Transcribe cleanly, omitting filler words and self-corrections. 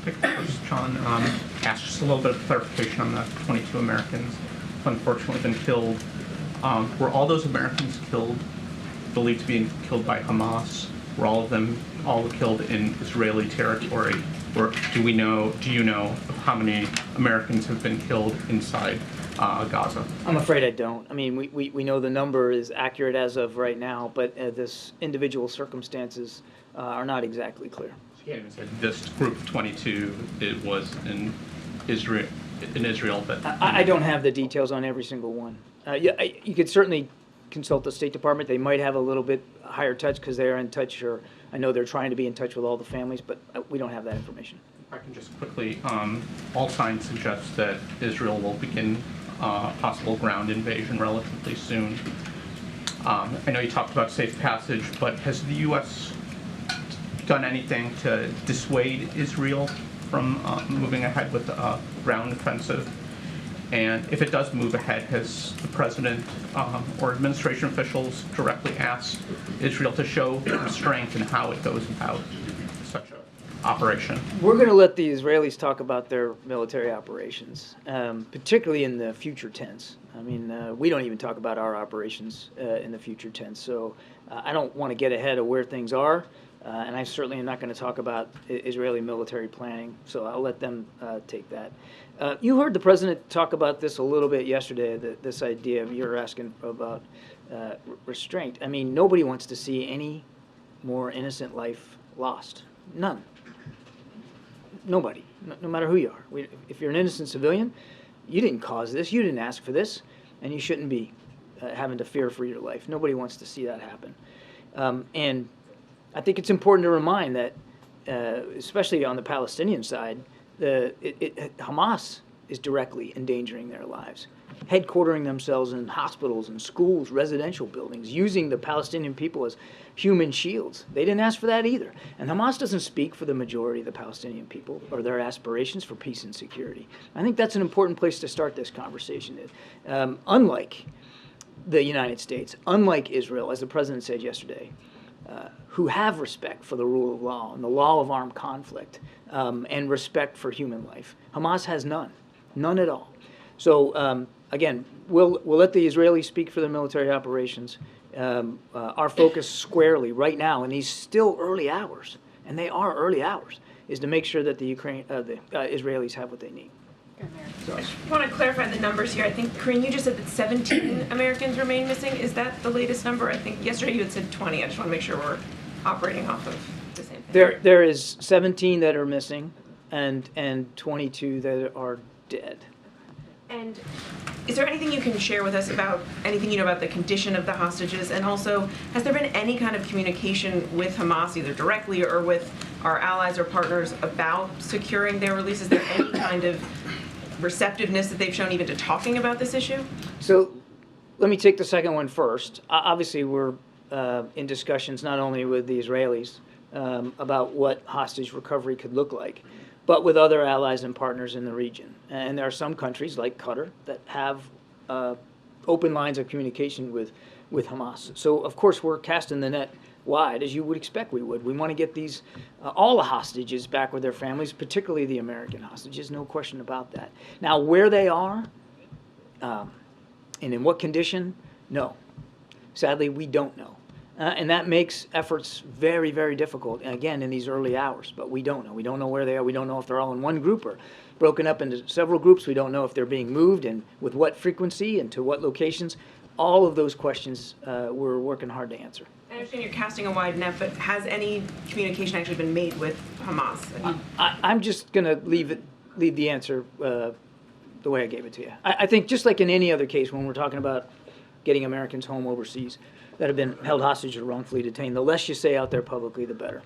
Pick first, John. Ask just a little bit of clarification on the 22 Americans who unfortunately been killed. Were all those Americans believed to be killed by Hamas? Were all of them killed in Israeli territory? Or do you know of how many Americans have been killed inside Gaza? I'm afraid I don't. I mean, we know the number is accurate as of right now, but this individual circumstances are not exactly clear. This group of 22, it was in Israel, but I don't have the details on every single one. You could certainly consult the State Department. They might have a little bit higher touch because they are in touch, or I know they're trying to be in touch with all the families, but we don't have that information. If I can just quickly, all signs suggest that Israel will begin possible ground invasion relatively soon. I know you talked about safe passage, but has the U.S. done anything to dissuade Israel from moving ahead with a ground offensive? And if it does move ahead, has the president or administration officials directly asked Israel to show restraint in how it goes about such an operation? We're going to let the Israelis talk about their military operations, particularly in the future tense. I mean, we don't even talk about our operations in the future tense. So I don't want to get ahead of where things are. And I certainly am not going to talk about Israeli military planning, so I'll let them take that. You heard the president talk about this a little bit yesterday, this idea you're asking about restraint. I mean, nobody wants to see any more innocent life lost. None. Nobody, no matter who you are. If you're an innocent civilian, you didn't cause this, you didn't ask for this, and you shouldn't be having to fear for your life. Nobody wants to see that happen. And I think it's important to remind that, especially on the Palestinian side, Hamas is directly endangering their lives, headquartering themselves in hospitals and schools, residential buildings, using the Palestinian people as human shields. They didn't ask for that either. And Hamas doesn't speak for the majority of the Palestinian people or their aspirations for peace and security. I think that's an important place to start this conversation. Unlike the United States, unlike Israel, as the president said yesterday, who have respect for the rule of law and the law of armed conflict and respect for human life. Hamas has none at all. So again, we'll let the Israelis speak for their military operations. Our focus squarely right now in these still early hours, and they are early hours, is to make sure that the Israelis have what they need. I just want to clarify the numbers here. I think, Corinne, you just said that 17 Americans remain missing. Is that the latest number? I think yesterday you had said 20. I just want to make sure we're operating off of the same thing. There is 17 that are missing and 22 that are dead. And is there anything you can share with us about anything you know about the condition of the hostages? And also, has there been any kind of communication with Hamas, either directly or with our allies or partners, about securing their release? Is there any kind of receptiveness that they've shown even to talking about this issue? So let me take the second one first. Obviously, we're in discussions not only with the Israelis about what hostage recovery could look like, but with other allies and partners in the region. And there are some countries like Qatar that have open lines of communication with Hamas. So of course we're casting the net wide, as you would expect we would. We want to get these all the hostages back with their families, particularly the American hostages, no question about that. Now where they are and in what condition, no. Sadly, we don't know. And that makes efforts very, very difficult, again, in these early hours. But we don't know. We don't know where they are. We don't know if they're all in one group or broken up into several groups. We don't know if they're being moved and with what frequency and to what locations. All of those questions we're working hard to answer. I understand you're casting a wide net, but has any communication actually been made with Hamas? I'm just going to leave the answer the way I gave it to you. I think just like in any other case when we're talking about getting Americans home overseas that have been held hostage or wrongfully detained, the less you say out there publicly, the better.